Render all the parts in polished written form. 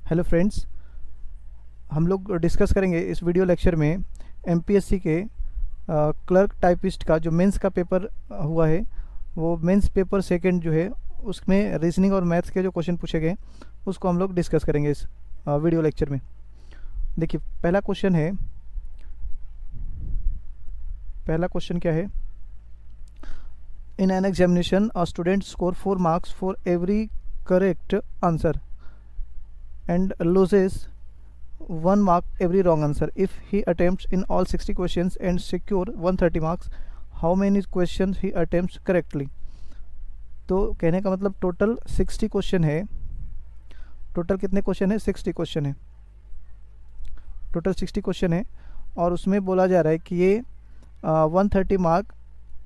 Hello friends, हम लोग discuss करेंगे इस वीडियो लेक्चर में एमपीएससी के क्लर्क टाइपिस्ट का जो मेंस का पेपर हुआ है, वो मेंस पेपर सेकंड जो है उसमें रीजनिंग और मैथ्स के जो क्वेश्चन पूछे गए उसको हम लोग डिस्कस करेंगे इस वीडियो लेक्चर में। देखिए, पहला क्वेश्चन क्या है। In an examination a student score 4 marks for every correct answer and loses 1 mark every wrong answer. If he attempts in all 60 questions and secure 130 marks, how many questions he attempts correctly? तो कहने का मतलब total 60 question है। Total कितने question है? 60 question है। Total 60 question है और उसमें बोला जा रहा है कि ये 130 मार्क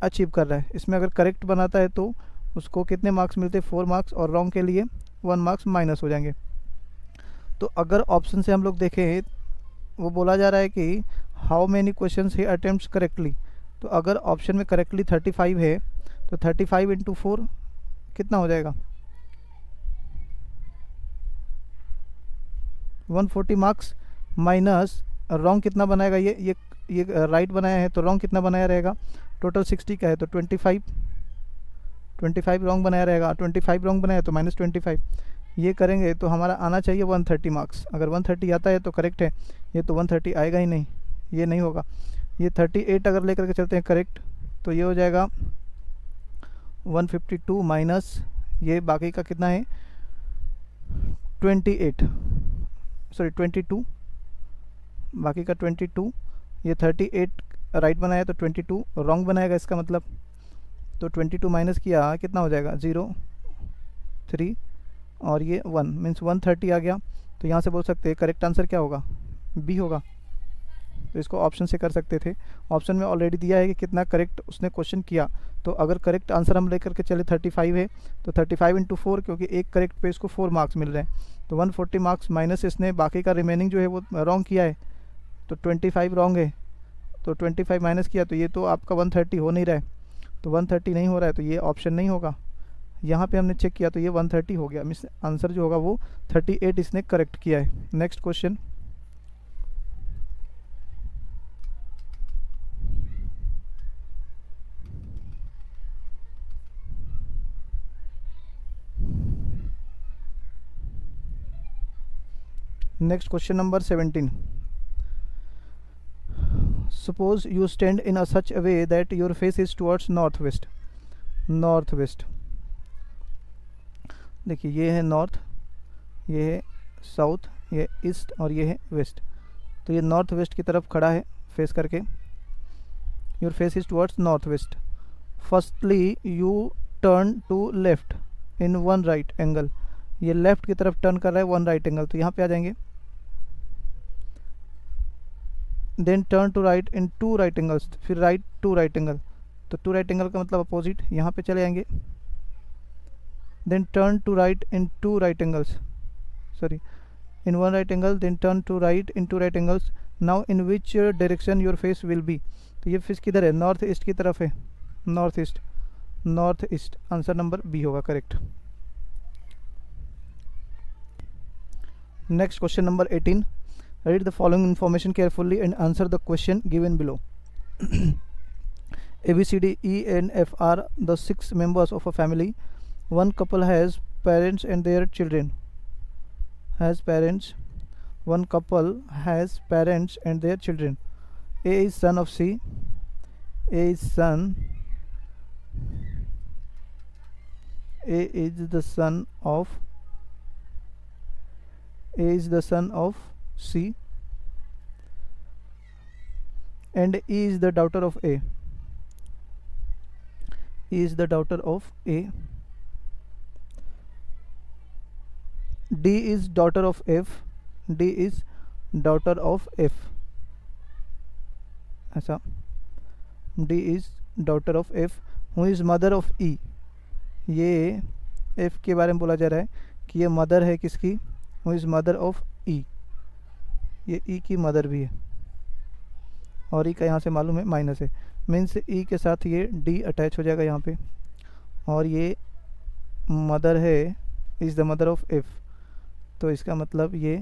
अचीव कर रहा है। इसमें अगर करेक्ट बनाता है तो उसको कितने मार्क्स मिलते हैं? 4 मार्क्स, और रॉन्ग के लिए 1 मार्क्स माइनस हो जाएंगे। तो अगर ऑप्शन से हम लोग देखें, वो बोला जा रहा है कि how many questions he attempts correctly. तो अगर ऑप्शन में करेक्टली 35 है तो 35 इंटू 4 कितना हो जाएगा? 140 मार्क्स माइनस रॉन्ग कितना बनाएगा? ये राइट बनाया है तो रॉन्ग कितना बनाया रहेगा? टोटल 60 का है तो 25 रॉन्ग बनाया रहेगा। 25 रॉन्ग बनाया तो माइनस 25। ये करेंगे तो हमारा आना चाहिए 130 मार्क्स। अगर 130 आता है तो करेक्ट है, ये तो 130 आएगा ही नहीं, ये नहीं होगा। ये 38 अगर लेकर के चलते हैं करेक्ट तो ये हो जाएगा 152 माइनस ये बाकी का कितना है? 22, बाकी का 22। ये 38 राइट बनाया तो 22 रॉन्ग बनाएगा इसका मतलब। तो 22 माइनस किया कितना हो जाएगा? 0, 3 और ये 1 मीन्स 130 आ गया। तो यहाँ से बोल सकते हैं करेक्ट आंसर क्या होगा? बी होगा। तो इसको ऑप्शन से कर सकते थे। ऑप्शन में ऑलरेडी दिया है कि कितना करेक्ट उसने क्वेश्चन किया। तो अगर करेक्ट आंसर हम लेकर के चले 35 है तो 35 इंटू 4, क्योंकि एक करेक्ट पे इसको 4 मार्क्स मिल रहे हैं तो 140 मार्क्स माइनस इसने बाकी का रिमेनिंग जो है वो रॉन्ग किया है तो 25 रॉन्ग है। तो 25 माइनस किया तो ये तो आपका 130 हो नहीं रहा है, तो 130 नहीं हो रहा है तो ये ऑप्शन नहीं होगा। यहाँ पे हमने चेक किया तो ये 130 हो गया। मीन्स आंसर जो होगा वो 38 इसने करेक्ट किया है। Next question. Next question number 17। Suppose you stand in a such a way that your face is towards north waste. देखिए, ये है नॉर्थ, ये है साउथ, ये ईस्ट और ये है वेस्ट। तो ये नॉर्थ वेस्ट की तरफ खड़ा है फेस करके। Your face is towards north west. Firstly you turn to left in 1 right angle. ये लेफ्ट की तरफ टर्न कर रहा है 1 राइट एंगल, तो यहाँ पे आ जाएंगे। Then turn to right in 2 right angles, फिर राइट 2 राइट एंगल। तो 2 राइट एंगल का मतलब अपोजिट, यहाँ पे चले आएंगे। then turn to right in 2 right angles, in 1 right angle, then turn to right in 2 right angles. Now in which direction your face will be? तो ये face किधर है? नॉर्थ ईस्ट की तरफ है। North east answer number B होगा correct. Next question number 18। Read the following information carefully and answer the question given below. A B C D E N F are the 6 members of a family. One couple has parents and their children. One couple has parents and their children. A is son of C. A is the son of C. And E is the daughter of A. D is daughter of F. ऐसा D is daughter of F. Who is mother of E? ये F के बारे में बोला जा रहा है कि ये मदर है किसकी? Who is mother of E? ये E की मदर भी है और E का यहाँ से मालूम है माइनस है। मीन्स E के साथ ये D अटैच हो जाएगा यहाँ पे, और ये मदर है, is the mother of F। तो इसका मतलब ये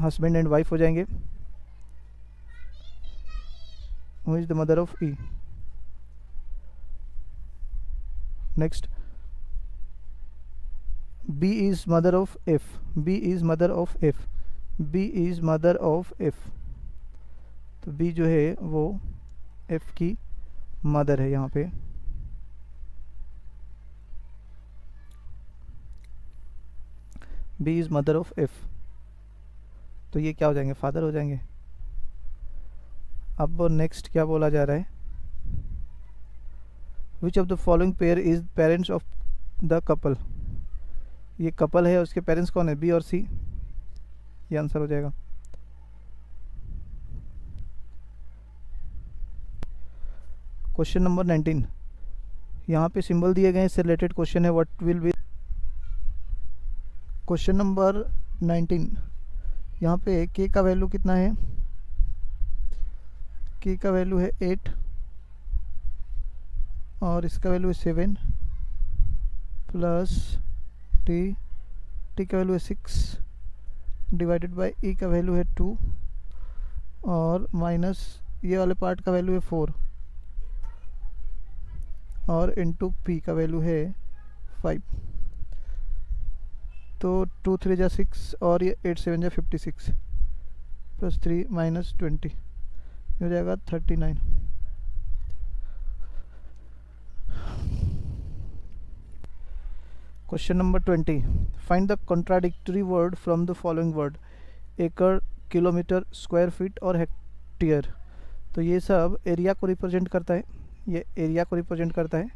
हस्बैंड एंड वाइफ हो जाएंगे। Who is the mother of E. Next, B is mother of F. B is mother of F. B is mother of F. तो B जो है वो एफ की मदर है यहाँ पे। B is mother of F, तो ये क्या हो जाएंगे, फादर हो जाएंगे। अब नेक्स्ट क्या बोला जा रहा है, विच of the following pair is parents of the couple. ये कपल है, उसके पेरेंट्स कौन है, बी और सी। ये आंसर हो जाएगा। क्वेश्चन नंबर 19, यहाँ पे सिंबल दिए गए हैं, इससे रिलेटेड क्वेश्चन है। What will be. Question number 19, यहाँ पे के का वैल्यू कितना है, के का वैल्यू है 8 और इसका वैल्यू है 7 प्लस टी का वैल्यू है 6 डिवाइडेड बाय ई का वैल्यू है 2 और माइनस ये वाले पार्ट का वैल्यू है 4 और इनटू पी का वैल्यू है 5। तो 2 3 जा 6 और ये 8 7 जा 56 प्लस 3 माइनस 20 हो जाएगा 39। Question number 20, find the contradictory word from the following word. एकड़, किलोमीटर, स्क्वायर फीट और हेक्टेयर। तो ये सब एरिया को रिप्रेजेंट करता है, ये एरिया को रिप्रेजेंट करता है,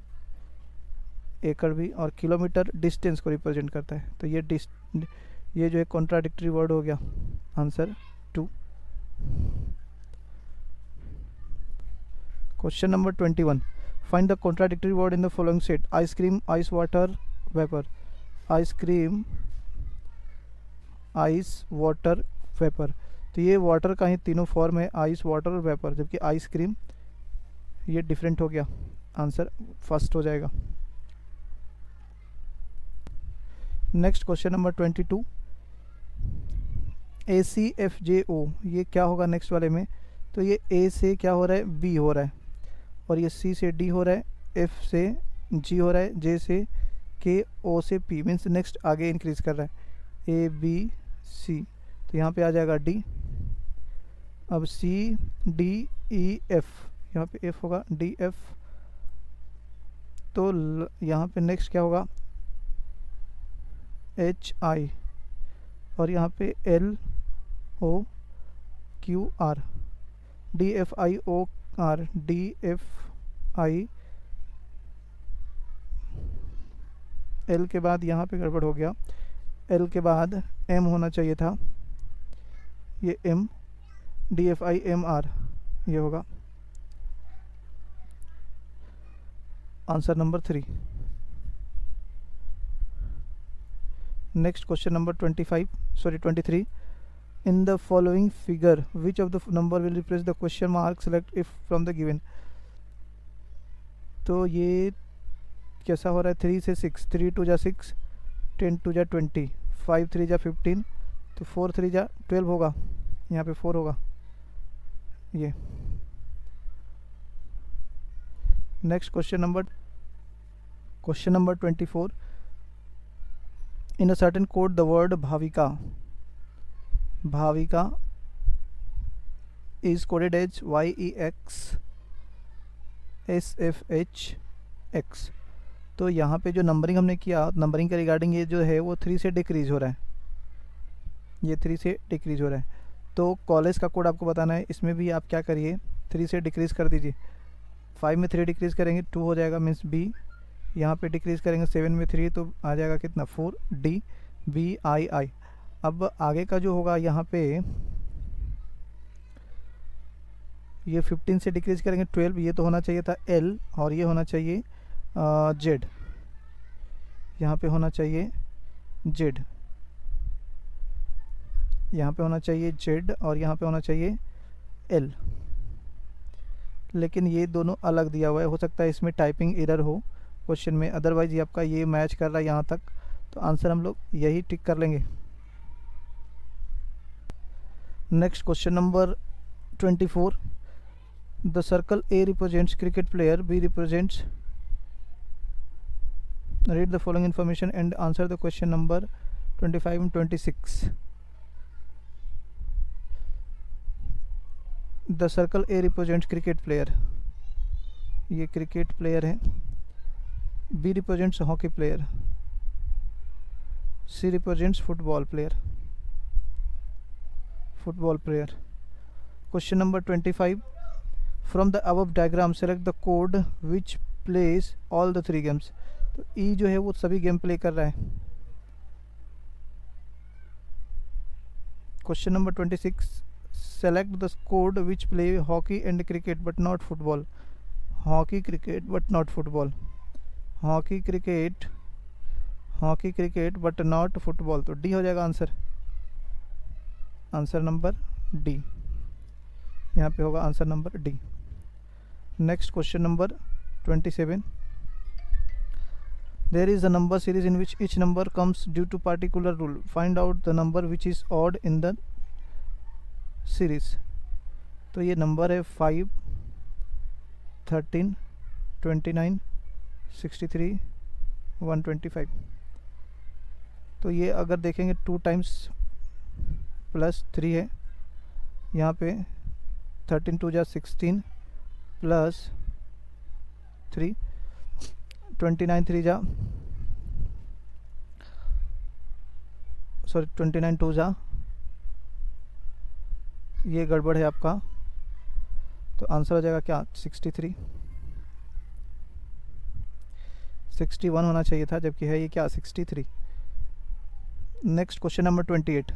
एकड़ भी, और किलोमीटर डिस्टेंस को रिप्रेजेंट करता है। तो ये जो है कॉन्ट्राडिक्टरी वर्ड हो गया, answer 2। Question number 21, find the contradictory word in the following set. Ice cream, ice water, vapour. Ice cream, ice water, vapour. तो ये वाटर का ही तीनों फॉर्म है, आइस वाटर और वेपर, जबकि आइसक्रीम ये डिफरेंट हो गया, आंसर फर्स्ट हो जाएगा। नेक्स्ट क्वेश्चन नंबर 22, ए सी एफ जे ओ, ये क्या होगा नेक्स्ट वाले में। तो ये ए से क्या हो रहा है, बी हो रहा है, और ये सी से डी हो रहा है, एफ से जी हो रहा है, जे से के, ओ से पी, मीन्स नेक्स्ट आगे इंक्रीज कर रहा है, ए बी सी। तो यहाँ पे आ जाएगा डी। अब सी डी ई एफ, यहाँ पे एफ होगा, डी एफ। तो यहाँ पे नेक्स्ट क्या होगा, एच आई, और यहाँ पे L O Q R, D F I O R, D F I L के बाद यहाँ पे गड़बड़ हो गया, एल के बाद एम होना चाहिए था, ये M, D F I M R, ये होगा answer number 3। Next question number 23, in the following figure which of the number will replace the question mark, select if from the given. तो ये कैसा हो रहा है, 3 से 6, 3 2 जा 6, 10 2 जा 20, 5 3 जा 15, तो 4 3 जा 12 होगा, यहाँ पे 4 होगा ये। Next question number 24, in a certain code the word Bhavika, Bhavika is coded as YEX SFH X। तो यहाँ पे जो नंबरिंग हमने किया, नंबरिंग के रिगार्डिंग ये जो है वो 3 से डिक्रीज हो रहा है, ये 3 से डिक्रीज हो रहा है। तो कॉलेज का कोड आपको बताना है, इसमें भी आप क्या करिए, 3 से डिक्रीज कर दीजिए। 5 में 3 डिक्रीज करेंगे 2 हो जाएगा, मीन्स बी। यहाँ पे डिक्रीज करेंगे 7 में 3 तो आ जाएगा कितना, 4, डी बी आई आई। अब आगे का जो होगा यहाँ पे ये 15 से डिक्रीज करेंगे 12, ये तो होना चाहिए था एल, और ये होना चाहिए जेड, यहाँ पे होना चाहिए जेड, यहाँ पे होना चाहिए जेड, और यहाँ पे होना चाहिए एल। लेकिन ये दोनों अलग दिया हुआ है, हो सकता है इसमें टाइपिंग एरर हो क्वेश्चन में, अदरवाइज ये आपका ये मैच कर रहा है यहाँ तक। तो आंसर हम लोग यही टिक कर लेंगे। Next question number 24, the circle A represents cricket player, B represents, read the following information and answer the question number 25 and 26. The circle A represents cricket player, ये क्रिकेट प्लेयर है। B represents hockey player, C represents football player, football player. Question number 25, from the above diagram select the code which place all the 3 games. तो E जो है वो सभी game play कर रहा है। Question number 26, select the code which play hockey and cricket but not football. Hockey cricket but not football, hockey cricket but not football. तो D हो जाएगा आंसर, आंसर नंबर डी, यहाँ पे होगा answer number D. Next question number 27, there is a number series in which each number comes due to particular rule, find out the number which is odd in the series। तो ये number है 5, 13, 29, 63, 125। तो ये अगर देखेंगे 2 times plus 3 है, यहाँ पे 13 2 जा 16 प्लस 3, 29 3 जा, सॉरी 29 2 जा, ये गड़बड़ है आपका। तो आंसर हो जाएगा क्या 63, 61 होना चाहिए था, जबकि है ये क्या 63। Next question number 28,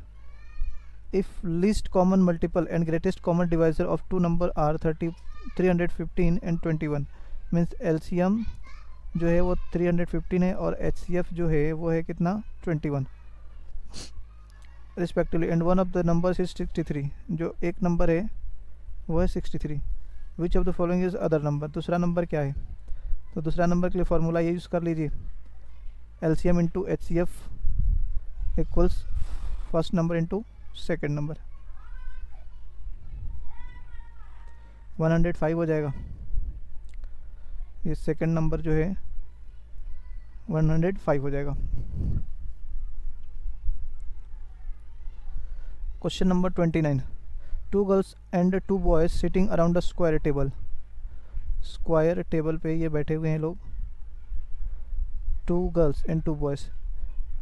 if least common multiple and greatest common divisor of 2 number are 315 and 21, means LCM जो है वो 315 है और एचसीएफ जो है वो है कितना 21 respectively, and one of the numbers is 63, जो एक नंबर है वो है 63। विच of the following is other number, दूसरा नंबर क्या है। तो दूसरा नंबर के लिए फॉर्मूला ये यूज़ कर लीजिए, LCM into HCF equals first number into second number, 105 हो जाएगा। ये सेकेंड नंबर जो है 105 हो जाएगा। Question number 29, 2 girls and 2 boys sitting around a square table. Square table पे ये बैठे हुए हैं लोग, 2 girls and 2 boys,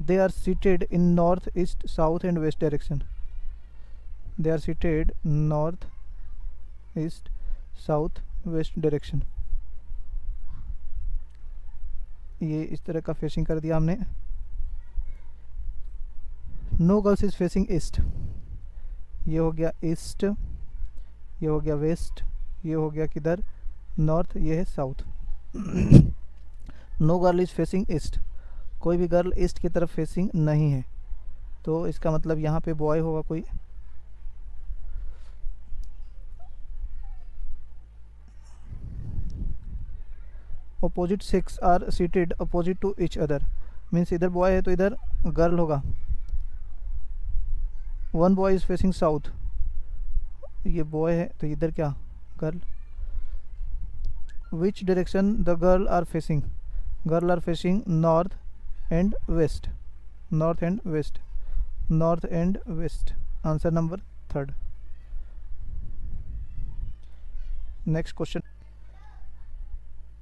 they are seated in north east south and west direction. They are seated north east south west direction. ये इस तरह का फेसिंग कर दिया हमने। No girls is facing east, ये हो गया ईस्ट, ये हो गया वेस्ट, ये हो गया किधर नॉर्थ, ये है south. No girl is facing east, कोई भी गर्ल ईस्ट की तरफ फेसिंग नहीं है, तो इसका मतलब यहाँ पे बॉय होगा कोई। Opposite sex are seated opposite to each other, means इधर बॉय है तो इधर गर्ल होगा। One boy is facing south, ये बॉय है तो इधर क्या girl. Which direction the girl are facing, girl are facing north and west, north and west, north and west, answer number 3। Next question,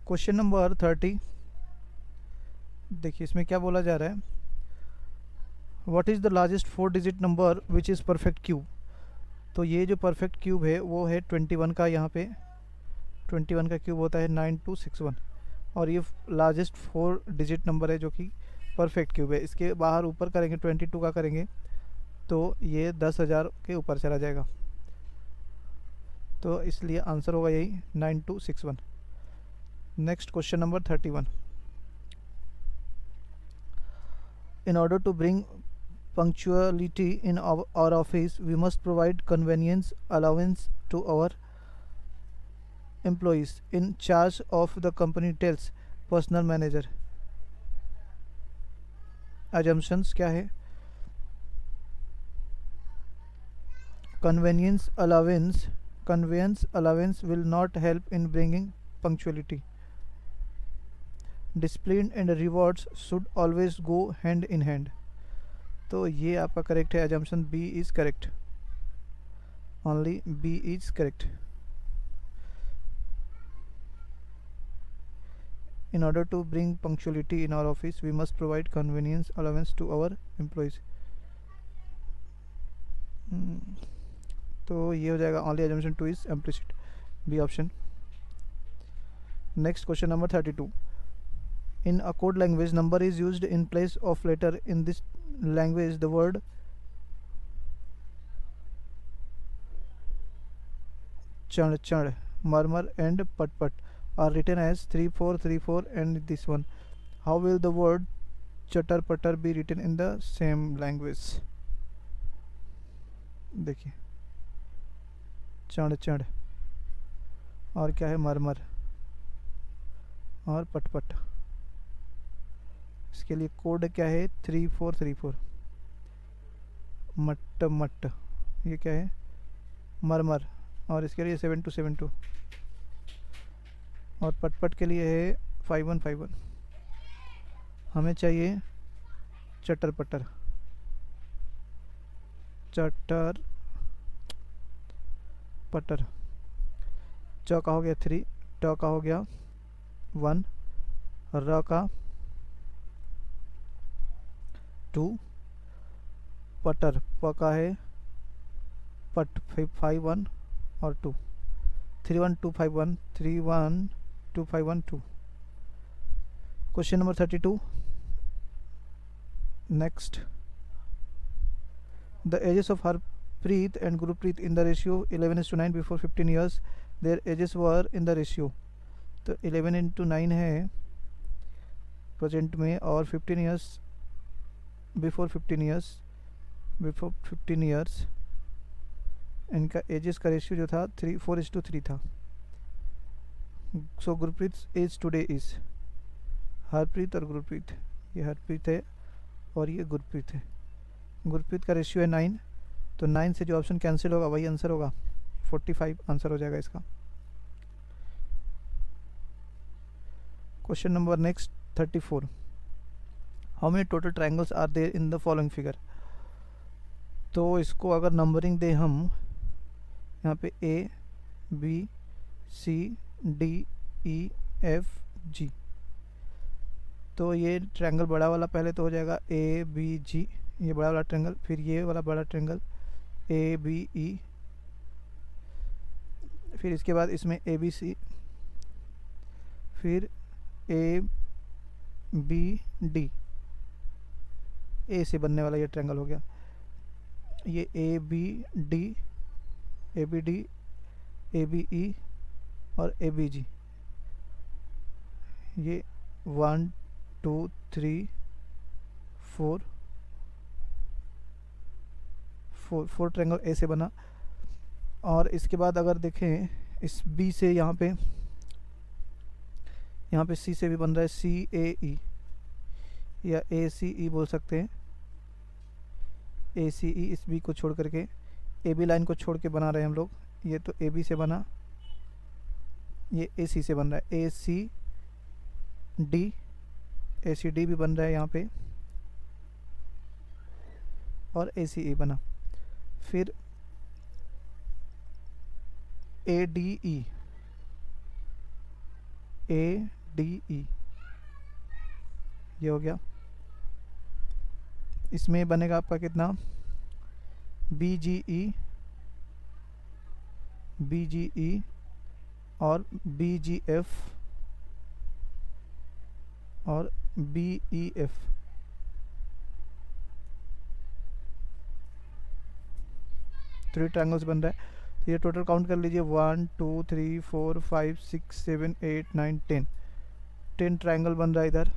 question number 30, देखिए इसमें क्या बोला जा रहा है, what is the largest 4 digit number which is perfect cube. तो ये जो परफेक्ट क्यूब है वो है 21 का, यहाँ पे 21 का क्यूब होता है 9261, और ये लार्जेस्ट 4 डिजिट नंबर है जो कि परफेक्ट क्यूब है। इसके बाहर ऊपर करेंगे 22 का करेंगे तो ये 10,000 के ऊपर चला जाएगा, तो इसलिए आंसर होगा यही 9261। Next question number 31, in order to bring punctuality in our office we must provide convenience allowance to our employees in charge of the company tells personal manager। assumptions क्या है? Convenience allowance will not help in bringing punctuality. Discipline and rewards should always go hand in hand. तो ये आपका correct है. assumption B is correct. Only B is correct. In order to bring punctuality in our office, we must provide convenience allowance to our employees. तो ये हो जाएगा. only assumption 2 is implicit. B option. Next question number 32. In a code language, number is used in place of letter. In this language, the word chand chand, murmur and pat pat are written as 3434 and this one. How will the word chatter patter be written in the same language? देखिए, चढ़ चढ़ और क्या है, मरमर और पटपट. इसके लिए कोड क्या है, 3434. मट्ट मट्ट, ये क्या है, मरमर, और इसके लिए 7272. और पटपट के लिए है 5151. हमें चाहिए चटर पटर. चटर पटर. च का हो गया 3, ट का हो गया 1, र का 2, पटर प का है पट 51 और 2. 31251 31251 2. Question number 32. Next, the ages of Harpreet and Gurpreet in the ratio 11:9 before 15 years. Their ages were in the ratio. तो 11:9 है प्रेजेंट में, और 15 years बिफोर 15 years इनका एजेस का रेशियो जो था 4:3 था. So Gurpreet age today is, Harpreet और गुरप्रीत, ये हरप्रीत है और ये गुरप्रीत है. गुरप्रीत का रेशियो है 9, तो 9 से जो ऑप्शन कैंसिल होगा वही आंसर होगा. 45 आंसर हो जाएगा इसका. Question number next 34. How many total triangles are there in the following figure. तो इसको अगर नंबरिंग दे हम, यहाँ पे A B C D E F G, तो ये ट्रायंगल बड़ा वाला पहले तो हो जाएगा A B G, ये बड़ा वाला ट्रायंगल, फिर ये वाला बड़ा ट्रायंगल A B E, फिर इसके बाद इसमें A B C, फिर A B D, A से बनने वाला ये ट्रायंगल हो गया. ये A B D, A B D, A B E और A B G, ये 1 2 3 4 4 ट्रायंगल ए से बना. और इसके बाद अगर देखें इस बी से, यहाँ पे सी से भी बन रहा है CAE या ACE बोल सकते हैं. ACE इस बी को छोड़ करके, AB लाइन को छोड़ के बना रहे हैं हम लोग. ये तो AB से बना, ये AC से बन रहा है. ACD भी बन रहा है यहाँ पे, और ACE बना. फिर ADE ये हो गया. इसमें बनेगा आपका कितना, BGE और BGF और BEF. थ्री ट्रायंगल्स बन रहा है. तो ये टोटल काउंट कर लीजिए, 1 2 3 4 5 6 7 8 9 10. 10 ट्रायंगल बन रहा है इधर.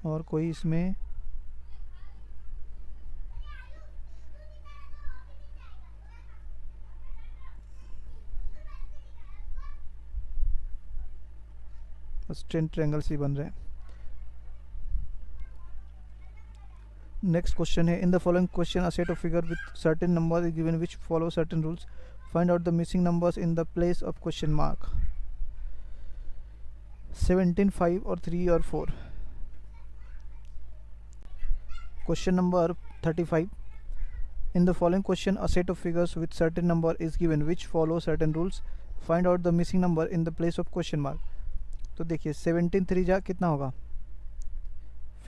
और कोई इसमें स्ट्रेट ट्रायंगल सी बन रहे हैं। नेक्स्ट क्वेश्चन है, इन the following question a set of figure with certain number is given which follow certain rules, find out the missing numbers in the place of question mark. 17, 5 और 3 और 4। Question number 35, in the following question a set of figures with certain number is given which follow certain rules, find out the missing number in the place of question mark। तो देखिए 17 3 जा कितना होगा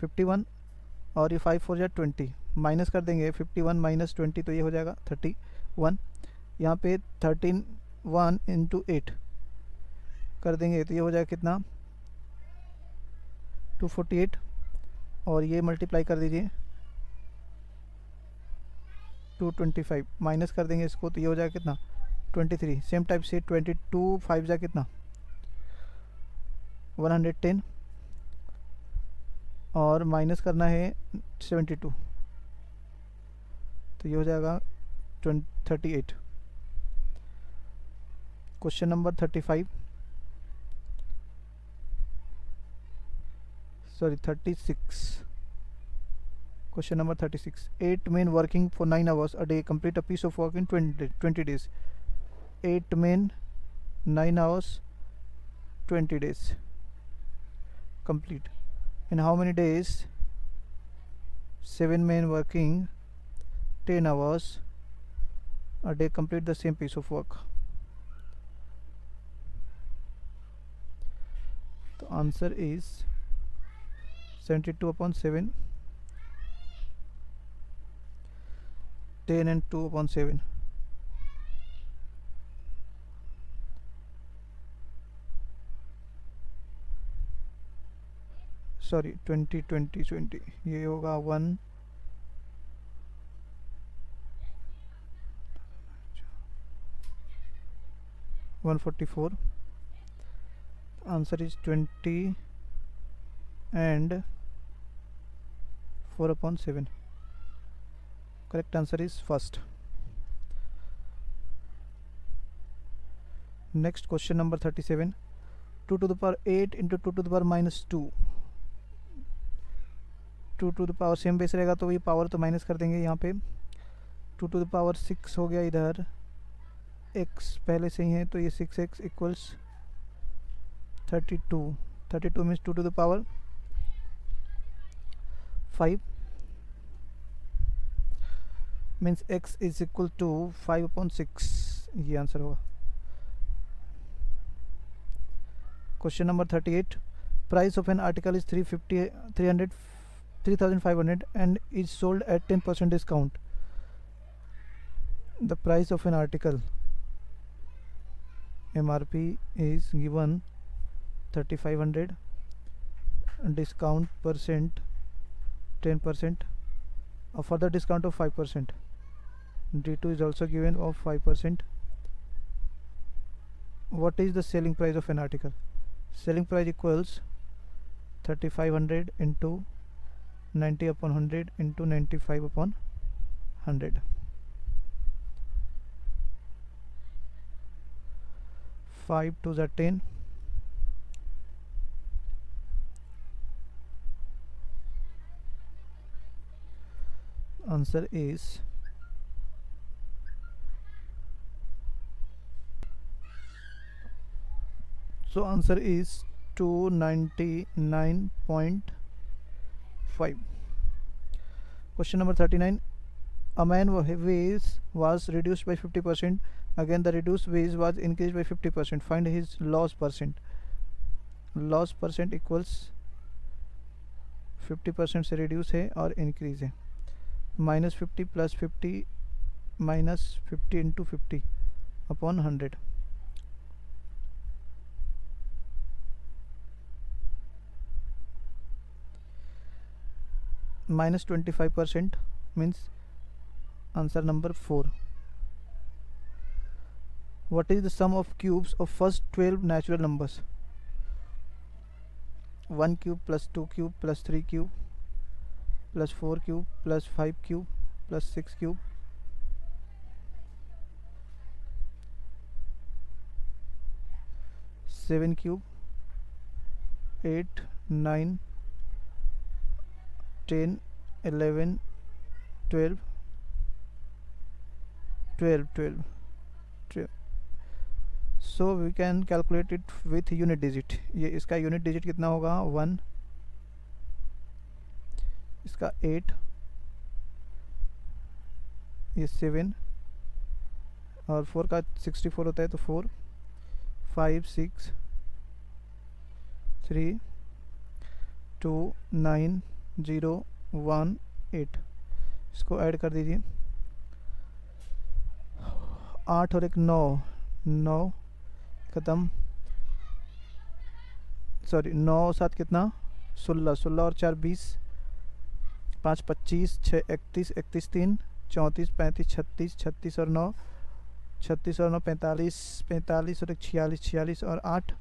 51 और ये 5 4 जा 20, माइनस कर देंगे 51 माइनस 20 तो ये हो जाएगा 31। यहाँ पे 13 1 इंटू 8 कर देंगे तो ये हो जाएगा कितना 248, और ये मल्टीप्लाई कर दीजिए 225, माइनस कर देंगे इसको तो ये हो जाएगा कितना 23। सेम टाइप से 22 5 जा कितना 110, और माइनस करना है 72 तो ये हो जाएगा 38। Question number 36, question number 36, 8 men working for 9 hours a day complete a piece of work in 20 days। 8 men 9 hours 20 days complete। in how many days 7 men working 10 hours a day complete the same piece of work। the answer is 72 upon 7, 10 and 2 upon 7। Sorry 20 20 20, ये होगा 1 144। Answer is 20 and 4 upon 7। correct answer is first। next question number 37, 2 to the power 8 into 2 to the power minus 2। 2 to the power same base रहेगा तो ये power तो minus कर देंगे यहाँ पे। 2 to the power 6 हो गया, इधर x पहले से ही है तो ये 6x equals 32। 32 means 2 to the power 5 means x is equal to 5 upon 6, ये आंसर होगा। Question number 38, price of an article is 3500 and is sold at 10% discount। the price of an article MRP is given 3500, discount percent 10%, a further discount of 5%, D2 is also given of 5%। what is the selling price of an article? selling price equals 3500 into 90 upon 100 into 95 upon 100। 5 to the 10, answer is so answer is 299.5। question number 39, a man weight was reduced by 50%, again the reduced weight was increased by 50%, find his loss percent। loss percent equals 50% से reduce है और increase है, -50 plus 50 minus 50 into 50 upon 100। -25% means answer number 4। what is the sum of cubes of first 12 natural numbers? 1 cube plus 2 cube plus 3 cube plus 4 cube plus 5 cube plus 6 cube seven cube 8 9 10 11 12 12 so we can calculate it with unit digit. ये इसका unit digit कितना होगा 1, इसका 8, ये 7 और 4 का 64 होता है तो 4 5 6 3 2 9 0 1 8। इसको ऐड कर दीजिए, 8 और एक 9 9 ख़त्म, सॉरी 9 7 कितना 16 16 और 4 20 5 25 6 31 31 3 34 35 36 36 और 9 36 और 9 45 45 और एक 46 46 और 8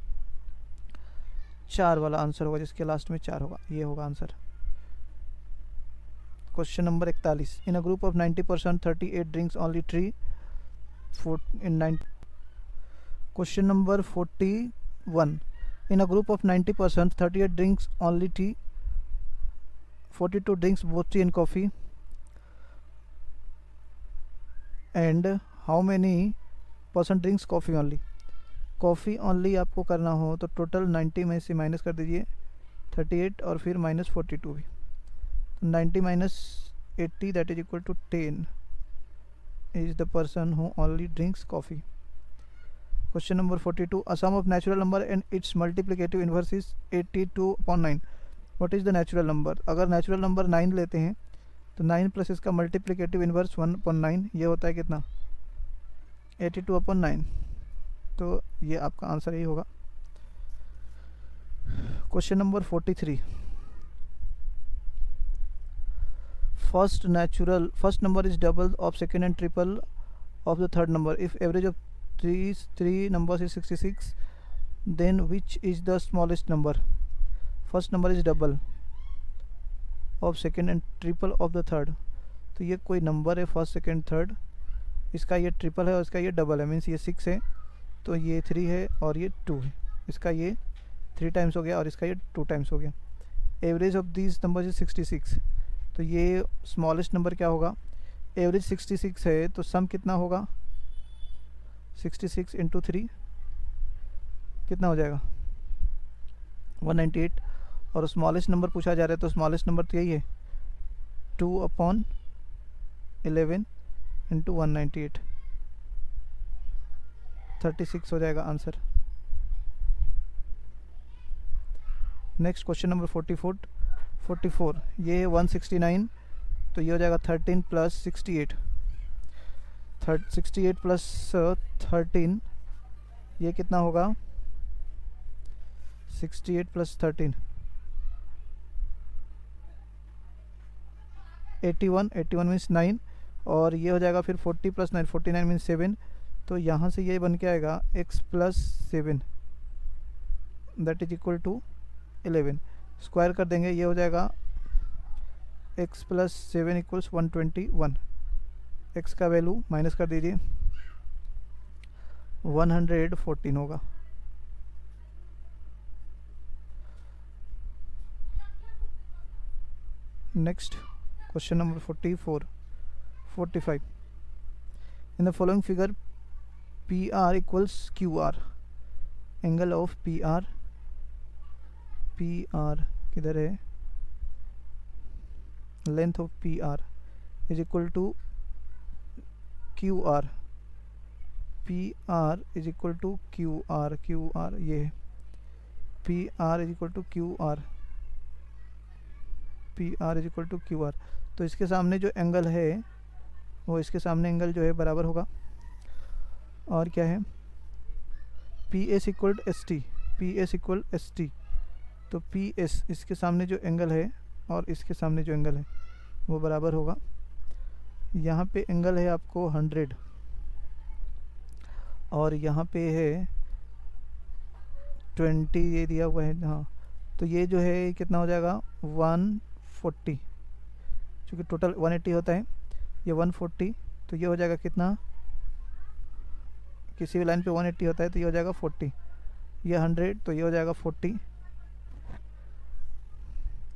4 वाला आंसर होगा, जिसके लास्ट में 4 होगा, ये होगा answer. Question number 41। In a group of 90% 38 drinks only 3 in 9। Question number 41। In a group of 90% 38 drinks only T, 42 drinks both tea and coffee, and how many % drinks coffee only. Coffee only आपको करना हो तो total 90 में से minus कर दीजिए 38 और फिर माइनस 42 भी, 90 minus 80 that is equal to 10 is the person who only drinks coffee. Question number 42. A sum of natural number and its multiplicative inverse is 82/9. What is the natural number? अगर natural number 9 लेते हैं तो 9 plus इसका multiplicative inverse 1/9, ये होता है कितना 82/9। तो ये आपका आंसर यही होगा। Question number 43। first number is double of second and triple of the third number. If average of these three numbers is 66, then which is the smallest number? First number is double of second and triple of the third. तो ये कोई number है first second third, इसका ये triple है और इसका ये डबल है, मीन्स ये 6 है तो ये 3 है और ये 2 है, इसका ये 3 टाइम्स हो गया और इसका ये 2 टाइम्स हो गया। Average of these numbers is 66, तो ये स्मॉलेस्ट नंबर क्या होगा, एवरेज 66 है तो सम कितना होगा 66 इंटू 3 कितना हो जाएगा 198, और स्मॉलेस्ट नंबर पूछा जा रहा है तो स्मॉलेस्ट नंबर तो यही है 2/11 इंटू 198, 36 हो जाएगा आंसर। नेक्स्ट क्वेश्चन नंबर 44, ये 169 तो ये हो जाएगा 13 प्लस 68, 68 प्लस 13 ये कितना होगा 68 प्लस 13 81 मीन्स 9, और ये हो जाएगा फिर 40 प्लस 9 49 मीन्स 7, तो यहाँ से ये बन के आएगा x plus 7 that is equal to 11। Square कर देंगे, ये हो जाएगा x प्लस 7 इक्वल्स 121, x का वैल्यू माइनस कर दीजिए 114 होगा। Next question number 45। In the following figure PR equals QR, angle of PR किधर है, length of PR is equal to QR, PR is equal to QR ये है, PR is equal to QR, तो इसके सामने जो एंगल है वो इसके सामने एंगल जो है बराबर होगा, और क्या है PS इक्वल एस टी, तो PS इसके सामने जो एंगल है और इसके सामने जो एंगल है वो बराबर होगा। यहाँ पे एंगल है आपको 100 और यहाँ पे है 20 ये दिया हुआ है, हाँ, तो ये जो है कितना हो जाएगा 140, क्योंकि टोटल 180 होता है, ये 140, तो ये हो जाएगा कितना, किसी भी लाइन पे 180 होता है तो ये हो जाएगा 40, ये 100 तो ये हो जाएगा 40,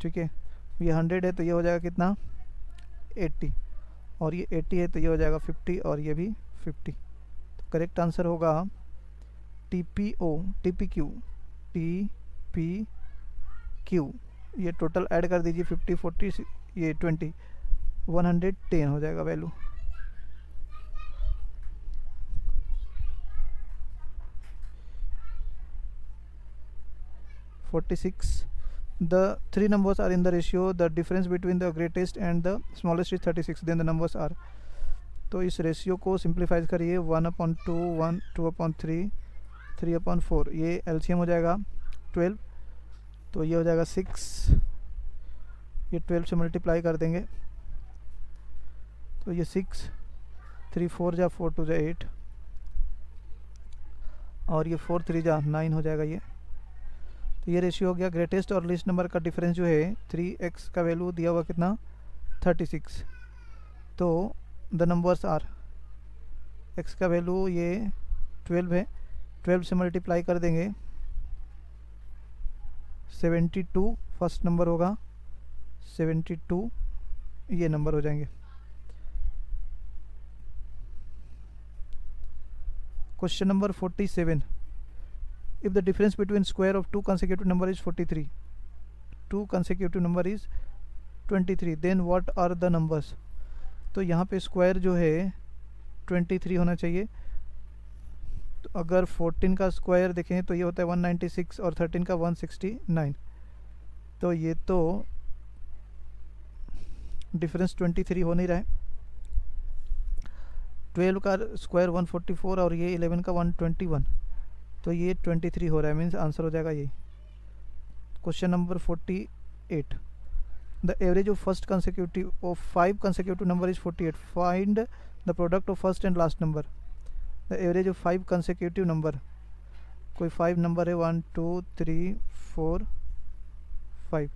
ठीक है। ये 100 है तो ये हो जाएगा कितना 80, और ये 80 है तो ये हो जाएगा 50, और ये भी 50। तो करेक्ट आंसर होगा TPO, TPQ, TPQ। ये टोटल ऐड कर दीजिए 50 40 ये 20, 110 हो जाएगा value. The three numbers are in the ratio, the difference between the greatest and the smallest is 36, then the numbers are। तो इस रेशियो को सिंप्लीफाइज करिए, 1/2, 1 2/3, 3/4, ये एलसीएम हो जाएगा 12, तो ये हो जाएगा 6, ये 12 से मल्टीप्लाई कर देंगे तो ये 6, 3 4 जा 4 2 जा 8, और ये 4 3 जा 9 हो जाएगा ये। तो ये रेशियो हो गया। ग्रेटेस्ट और लीस्ट नंबर का डिफरेंस जो है 3x का वैल्यू दिया हुआ कितना 36, तो द नंबर्स आर, x का वैल्यू ये 12 है, 12 से मल्टीप्लाई कर देंगे 72 फर्स्ट नंबर होगा, 72 ये नंबर हो जाएंगे। Question number 47, if the difference between square of two consecutive number is 43, two consecutive number is 23, then what are the numbers। तो यहाँ पे स्क्वायर जो है 23 होना चाहिए। तो अगर 14 का स्क्वायर देखें तो ये होता है 196, और 13 का 169, तो ये तो डिफरेंस 23 हो नहीं रहा है। 12 का स्क्वायर 144, और ये 11 का 121, तो ये 23 हो रहा है, मीन्स आंसर हो जाएगा यही। Question number 48, the average of first consecutive of 5 consecutive number is 48, find the product of first and last number. The average of 5 consecutive number, कोई 5 नंबर है 1 2 3 4 5,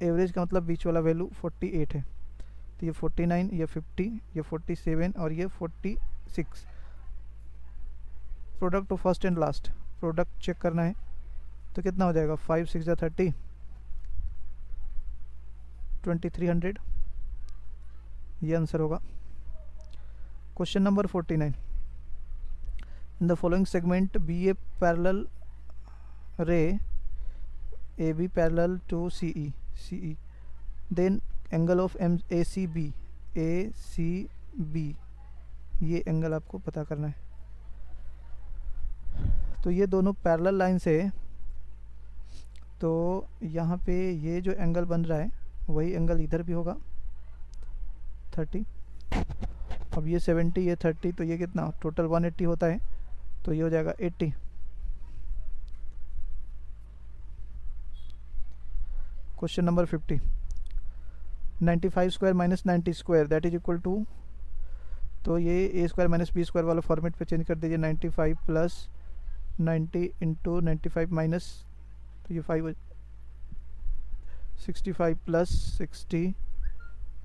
एवरेज का मतलब बीच वाला वैल्यू 48 है, तो ये 49, ये 50, ये 47, और ये 46। Product of first and last, product check करना है तो कितना हो जाएगा 5 6 जा 30, 2300, ये आंसर होगा। Question number 49, in the following segment B A parallel ray A B parallel to C E, then angle of M A C B, ये एंगल आपको पता करना है। तो ये दोनों पैरेलल लाइंस है, तो यहाँ पे ये जो एंगल बन रहा है वही एंगल इधर भी होगा 30। अब ये 70, ये 30, तो ये कितना टोटल 180 होता है, तो ये हो जाएगा 80। Question number 50, 95 square minus 90 square that is equal to, तो ये A square minus B square वाला फॉर्मेट पे चेंज कर दीजिए। 95 प्लस 90 इंटू 95 माइनस, तो ये 5, 65 प्लस 60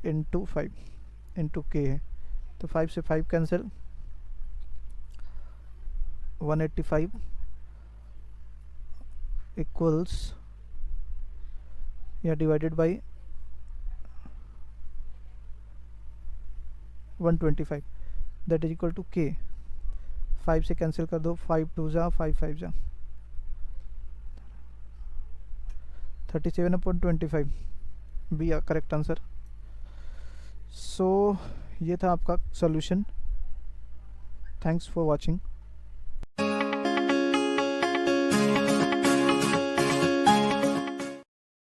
इंटू 5 इंटू के है, तो 5 से 5 कैंसिल, 185 इक्वल्स या divided by 125 that is equal to K. 5 से कैंसिल कर दो, 5 2 जा 5 5 जा, 37/25 बी करेक्ट आंसर। सो ये था आपका सॉल्यूशन। Thanks for watching.